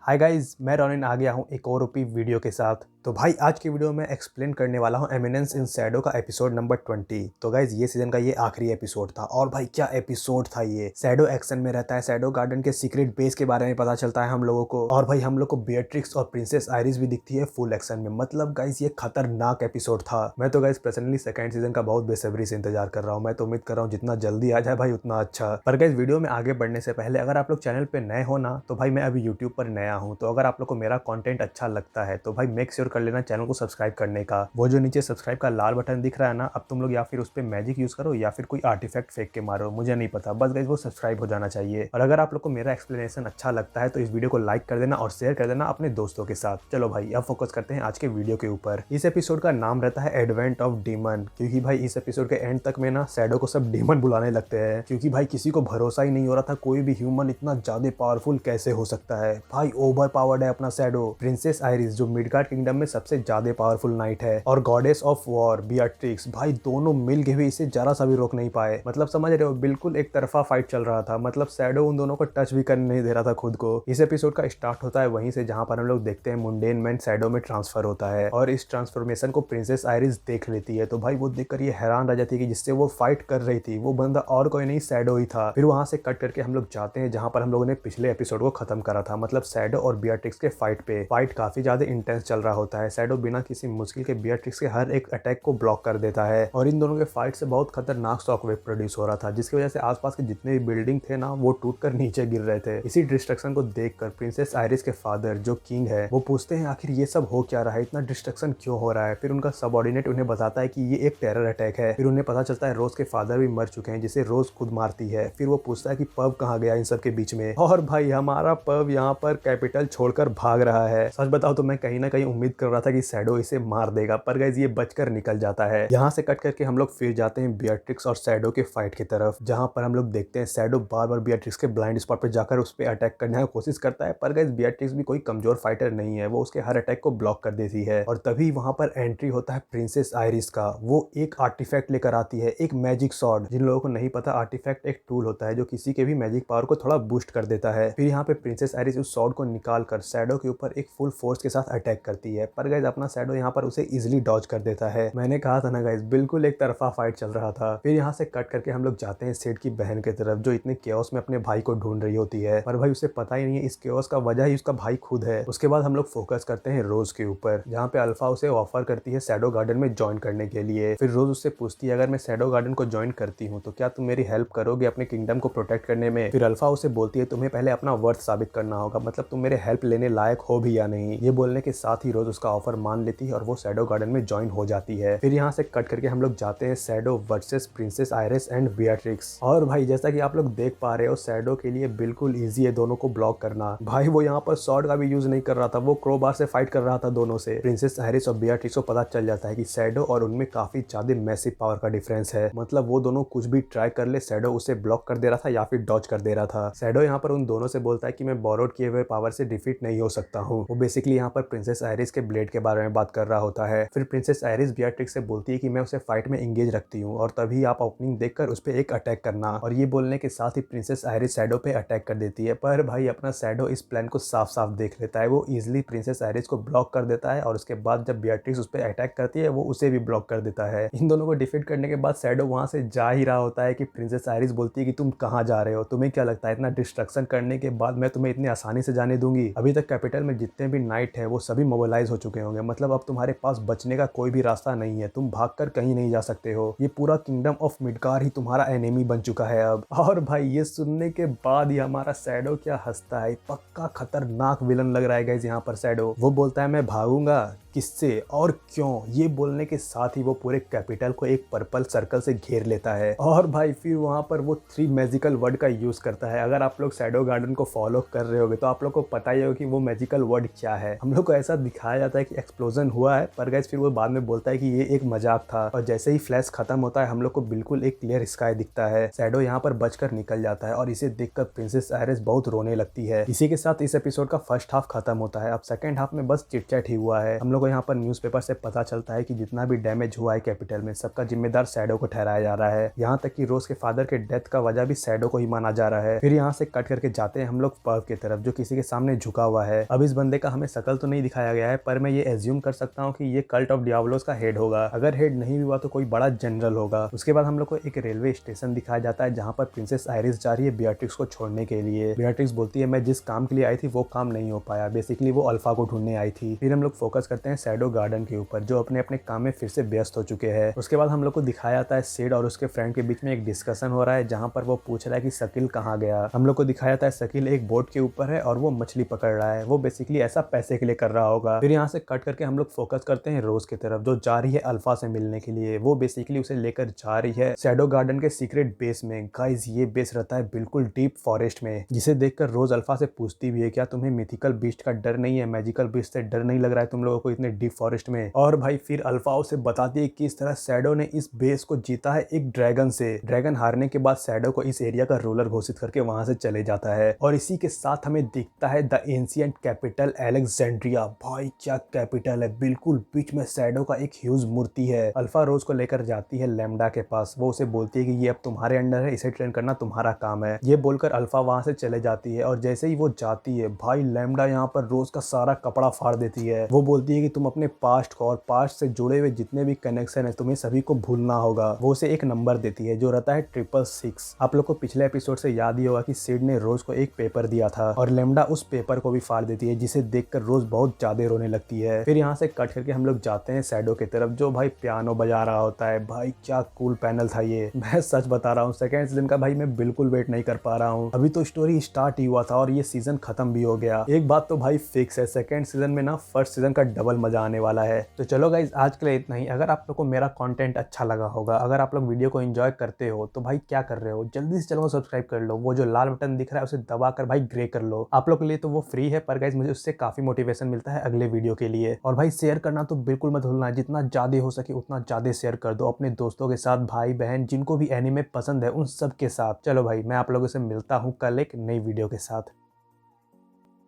Hi guys, मैं Ronin आ गया हूँ एक और ओपी वीडियो के साथ। तो भाई आज की वीडियो में एक्सप्लेन करने वाला हूँ एमिनेंस इन शैडो का एपिसोड नंबर 20। तो गाइस ये सीजन का ये आखिरी एपिसोड था और भाई क्या एपिसोड था ये। शैडो एक्शन में रहता है, शैडो गार्डन के सीक्रेट बेस के बारे में पता चलता है हम लोगों को, और भाई हम लोग को बेयट्रिक्स और प्रिंसेस आइरिस भी दिखती है फुल एक्शन में। मतलब गाइस ये खतरनाक एपिसोड था। मैं तो गाइस पर्सनली सेकंड सीजन का बहुत बेसब्री से इंतजार कर रहा हूँ। मैं तो उम्मीद कर रहा हूँ जितना जल्दी आ जाए भाई उतना अच्छा। पर गाइस वीडियो में आगे बढ़ने से पहले अगर आप लोग चैनल पे नए हो ना, तो भाई मैं अभी यूट्यूब पर नया हूँ, तो अगर आप लोग को मेरा कंटेंट अच्छा लगता है तो भाई मेक श्योर कर लेना चैनल को सब्सक्राइब करने का। वो जो नीचे सब्सक्राइब का लाल बटन दिख रहा है ना, अब तुम लोग या फिर उस पर मैजिक यूज करो या फिर कोई आर्टिफैक्ट फेंक के मारो, मुझे नहीं पता, बस गाइस वो सब्सक्राइब हो जाना चाहिए। और अगर आप लोग को मेरा एक्सप्लेनेशन अच्छा लगता है तो इस वीडियो को लाइक कर देना और शेयर कर देना अपने दोस्तों के साथ। चलो भाई अब फोकस करते हैं आज के वीडियो के ऊपर। इस एपिसोड का नाम रहता है एडवेंट ऑफ डीमन, क्योंकि भाई इस एपिसोड के एंड तक में ना शैडो को सब डीमन बुलाने लगते हैं, क्योंकि भाई किसी को भरोसा ही नहीं हो रहा था कोई भी ह्यूमन इतना ज्यादा पावरफुल कैसे हो सकता है। भाई ओवर पावर्ड है अपना शैडो। प्रिंसेस आइरिस जो मिडगार्ड किंगडम में सबसे ज्यादा पावरफुल नाइट है, और गॉडेस ऑफ वॉर बियाट्रिक्स, भाई दोनों मिल के भी इसे जरा सा भी रोक नहीं पाए। मतलब समझ रहे हो, बिल्कुल एक तरफा फाइट चल रहा था। मतलब शैडो उन दोनों को टच भी करने नहीं दे रहा था खुद को। इस एपिसोड का स्टार्ट होता है वहीं से जहां पर हम लोग देखते हैं मुंडेन मैन शैडो में ट्रांसफर होता है, और इस ट्रांसफॉर्मेशन को प्रिंसेस आइरिस देख लेती है। तो भाई वो देखकर ये हैरान रह जाती है कि जिससे वो फाइट कर रही थी वो बंदा और कोई नहीं शैडो ही था। फिर वहां से कट करके हम लोग जाते हैं जहां पर हम लोगों ने पिछले एपिसोड को खत्म करा था, मतलब शैडो और बियाट्रिक्स के फाइट पे। फाइट काफी ज्यादा इंटेंस चल रहा होता है। शैडो बिना किसी मुश्किल के बियाट्रिक्स के हर एक अटैक को ब्लॉक कर देता है, और इन दोनों के फाइट से बहुत खतरनाक शॉकवेव प्रोड्यूस हो रहा था, जिसकी वजह से आसपास के जितने भी बिल्डिंग थे ना वो टूटकर नीचे गिर रहे थे। इसी डिस्ट्रक्शन को देखकर प्रिंसेस आइरिस के फादर जो किंग है वो पूछते हैं आखिर ये सब हो क्या रहा है, इतना डिस्ट्रक्शन क्यों हो रहा है। फिर उनका सबऑर्डिनेट उन्हें बताता है कि ये एक टेरर अटैक है। फिर उन्हें पता चलता है रोज के फादर भी मर चुके हैं जिसे रोज खुद मारती है। फिर वो पूछता है कि पब कहाँ गया इन सब के बीच में, और भाई हमारा पब यहाँ पर कैपिटल छोड़कर भाग रहा है। सच बताओ तो मैं कहीं ना कहीं उम्मीद कर रहा था कि शैडो इसे मार देगा, पर गाइस ये बचकर निकल जाता है। यहाँ से कट करके हम लोग फिर जाते हैं बियाट्रिक्स और शैडो के फाइट की तरफ, जहाँ पर हम लोग देखते हैं शैडो बार बार बियाट्रिक्स के ब्लाइंड स्पॉट पर जाकर उस पर अटैक करने की कोशिश करता है। पर गाइस बियाट्रिक्स भी कोई कमजोर फाइटर नहीं है, वो उसके हर अटैक को ब्लॉक कर देती है। और तभी वहां पर एंट्री होता है प्रिंसेस आइरिस का। वो एक आर्टिफैक्ट लेकर आती है, एक मैजिक सॉर्ड। जिन लोगों को नहीं पता, आर्टिफैक्ट एक टूल होता है जो किसी के भी मैजिक पावर को थोड़ा बूस्ट कर देता है। फिर यहाँ पे प्रिंसेस आइरिस उस सॉर्ड को निकाल कर शैडो के ऊपर एक फुल फोर्स के साथ अटैक करती है, पर गाइस अपना शैडो यहाँ पर उसे इजिली डॉज कर देता है। मैंने कहा था ना गाइस, बिल्कुल एक तरफा फाइट चल रहा था। फिर यहाँ से कट करके हम लोग जाते हैं सिड की बहन की तरफ, जो इतने केओस में अपने भाई को ढूंढ रही होती है, पर भाई उसे पता ही नहीं है इस केओस का वजह ही उसका भाई खुद है। उसके बाद हम लोग फोकस करते हैं रोज के ऊपर, जहाँ पे अल्फा उसे ऑफर करती है शैडो गार्डन में ज्वाइन करने के लिए। फिर रोज उससे पूछती है अगर मैं शैडो गार्डन को ज्वाइन करती हूँ तो क्या तुम मेरी हेल्प करोगे अपने किंगडम को प्रोटेक्ट करने में। फिर अल्फा उसे बोलती है तुम्हें पहले अपना वर्थ साबित करना होगा, मतलब तुम मेरे हेल्प लेने लायक हो भी या नहीं। ये बोलने के साथ ही रोज उसका ऑफर मान लेती है और वो शैडो गार्डन में ज्वाइन हो जाती है। फिर यहाँ से कट करके हम लोग जाते हैं shadow versus princess Iris and Beatrix. और भाई जैसा कि आप लोग देख पा रहे हो, शैडो के लिए बिल्कुल ईजी है दोनों को ब्लॉक करना। भाई वो यहाँ पर स्वॉर्ड का भी यूज नहीं कर रहा था, वो क्रोबार से फाइट कर रहा था दोनों से। प्रिंसेस आइरिस और बियाट्रिक्स को पता चल जाता है कि शैडो और उनमें काफी ज्यादा मैसिव पावर का डिफरेंस है। मतलब वो दोनों कुछ भी ट्राई कर ले, शैडो उसे ब्लॉक कर दे रहा था या फिर डॉज कर दे रहा था। शैडो यहाँ पर उन दोनों से बोलता है कि मैं बोरोड किए हुए पावर से डिफीट नहीं हो सकता हूँ। वो बेसिकली यहाँ पर प्रिंसेस आइरिस के ब्लेड के बारे में बात कर रहा होता है। फिर प्रिंसेस आइरिस बियाट्रिक्स से बोलती है कि मैं उसे फाइट में एंगेज रखती हूँ और तभी आप ओपनिंग देखकर उस पर एक अटैक करना। और ये बोलने के साथ ही प्रिंसेस आइरिस शैडो पे अटैक कर देती है, पर भाई अपना शैडो इस प्लान को साफ साफ देख लेता है। वो इजिली प्रिंसेस आइरिस को ब्लॉक कर देता है, और उसके बाद जब बियाट्रिक्स उस पर अटैक करती है वो उसे भी ब्लॉक कर देता है। इन दोनों को डिफीट करने के बाद शैडो वहां से जा ही रहा होता है कि प्रिंसेस आइरिस बोलती है कि तुम कहाँ जा रहे हो, तुम्हें क्या लगता है इतना डिस्ट्रक्शन करने के बाद मैं तुम्हें इतनी आसानी से जाने दूंगी। अभी तक कैपिटल में जितने भी नाइट है वो सभी मोबिलाइज हो चुके होंगे, मतलब अब तुम्हारे पास बचने का कोई भी रास्ता नहीं है, तुम भागकर कहीं नहीं जा सकते हो। ये पूरा किंगडम ऑफ मिडगार ही तुम्हारा एनिमी बन चुका है अब। और भाई ये सुनने के बाद ही हमारा शैडो क्या हंसता है, पक्का खतरनाक विलन लग रहा है गाइस यहाँ पर शैडो। वो बोलता है मैं भागूंगा किससे और क्यों। ये बोलने के साथ ही वो पूरे कैपिटल को एक पर्पल सर्कल से घेर लेता है, और भाई फिर वहां पर वो 3 मैजिकल वर्ड का यूज करता है। अगर आप लोग शैडो गार्डन को फॉलो कर रहे होगे तो आप लोग को पता ही होगा कि वो मैजिकल वर्ड क्या है। हम लोग को ऐसा दिखाया जाता है कि एक्सप्लोजन हुआ है, पर गाइस फिर वो बाद में बोलता है कि ये एक मजाक था। और जैसे ही फ्लैश खत्म होता है हम लोग को बिल्कुल एक क्लियर स्काई दिखता है। शैडो यहाँ पर बचकर निकल जाता है और इसे देखकर प्रिंसेस आयरिस बहुत रोने लगती है। इसी के साथ इस एपिसोड का फर्स्ट हाफ खत्म होता है। अब सेकंड हाफ में बस चिट चैट ही हुआ है। हम लोग को यहाँ पर न्यूज़पेपर से पता चलता है कि जितना भी डैमेज हुआ है कैपिटल में सबका जिम्मेदार शैडो को ठहराया जा रहा है। यहाँ तक कि रोज के फादर के डेथ का वजह भी शैडो को ही माना जा रहा है। फिर यहाँ से कट करके जाते हैं हम लोग पर्व की तरफ, जो किसी के सामने झुका हुआ है। अब इस बंदे का हमें शकल तो नहीं दिखाया गया है, पर मैं ये एज्यूम कर सकता हूँ कि ये कल्ट ऑफ डियाब्लोस का हेड होगा। अगर हेड नहीं भी हुआ तो कोई बड़ा जनरल होगा। उसके बाद हम लोग को एक रेलवे स्टेशन दिखाया जाता है जहाँ पर प्रिंसेस आयरिस जा रही है बियाट्रिक्स को छोड़ने के लिए। बियाट्रिक्स बोलती है मैं जिस काम के लिए आई थी वो काम नहीं हो पाया, बेसिकली वो अल्फा को ढूंढने आई थी। फिर हम लोग फोकस करते हैं शैडो गार्डन के ऊपर, जो अपने अपने काम में फिर से व्यस्त हो चुके हैं। उसके बाद हम लोग को दिखाया जाता है सिड और उसके फ्रेंड के बीच में एक डिस्कशन हो रहा है जहाँ पर वो पूछ रहा है कि शकील कहाँ गया। हम लोग को दिखाया जाता है शकील एक बोट के ऊपर है और वो मछली पकड़ रहा है। वो बेसिकली ऐसा पैसे के लिए कर रहा होगा। फिर यहाँ से कट करके हम लोग फोकस करते हैं रोज की तरफ, जो जा रही है अल्फा से मिलने के लिए। वो बेसिकली उसे लेकर जा रही है शैडो गार्डन के सीक्रेट बेस में। गाइस ये बेस रहता है बिल्कुल डीप फॉरेस्ट में, जिसे देखकर रोज अल्फा से पूछती भी है क्या तुम्हें मिथिकल बीस्ट का डर नहीं है, मैजिकल बीस्ट से डर नहीं लग रहा है तुम लोगों को इतने डीप फॉरेस्ट में। और भाई फिर अल्फा उसे बताती है कि इस तरह शैडो ने इस बेस को जीता है एक ड्रैगन से। ड्रैगन हारने के बाद शैडो को इस एरिया का रूलर घोषित करके वहां से चले जाता है। और इसी के साथ हमें दिखता है द एंशिएंट कैपिटल अलेक्जेंड्रिया। भाई क्या कैपिटल है, बिल्कुल बीच में शैडो का एक ह्यूज मूर्ति है। अल्फा रोज को लेकर जाती है लैम्डा के पास। वो उसे बोलती है कि ये अब तुम्हारे अंडर है, इसे ट्रेन करना तुम्हारा काम है। ये बोलकर अल्फा वहां से चले जाती है और जैसे ही वो जाती है भाई लैम्डा यहाँ पर रोज का सारा कपड़ा फाड़ देती है। वो बोलती है कि तुम अपने पास्ट को और पास्ट से जुड़े हुए जितने भी कनेक्शन है तुम्हें सभी को भूलना होगा। वो उसे एक नंबर देती है जो रहता है 666। आप लोग को पिछले एपिसोड से याद ही होगा कि सिड ने रोज को एक पेपर दिया था और लैम्डा उस पेपर को भी फाड़ देती है, जिसे देखकर रोज बहुत ज्यादा रोने लगती है। फिर यहाँ से कट करके हम लोग जाते हैं शैडो की तरफ, जो भाई पियानो बजा रहा होता है। भाई क्या कूल पैनल था ये, मैं सच बता रहा हूँ सेकेंड सीजन का भाई मैं बिल्कुल वेट नहीं कर पा रहा हूँ। अभी तो स्टोरी स्टार्ट ही हुआ था और ये सीजन खत्म भी हो गया। एक बात तो भाई फिक्स है, सेकंड सीजन में ना फर्स्ट सीजन का डबल मजा आने वाला है। तो चलो गाइज आज के लिए इतना ही। अगर आप लोग को मेरा कंटेंट अच्छा लगा होगा, अगर आप लोग वीडियो को एंजॉय करते हो तो भाई क्या कर रहे हो, जल्दी से चैनल को सब्सक्राइब कर लो। वो जो लाल बटन दिख रहा है उसे दबाकर भाई ग्रे कर लो। आप लोग के लिए तो वो फ्री है, पर गाइज मुझे उससे काफी मोटिवेशन मिलता है अगले वीडियो के लिए। और भाई शेयर करना तो बिल्कुल मत भूलना, जितना ज्यादा हो सके उतना ज्यादा शेयर कर दो अपने दोस्तों के साथ, भाई बहन जिनको भी एनीमे पसंद है उन सब के साथ। चलो भाई मैं आप लोगों से मिलता हूँ कल एक नई वीडियो के साथ।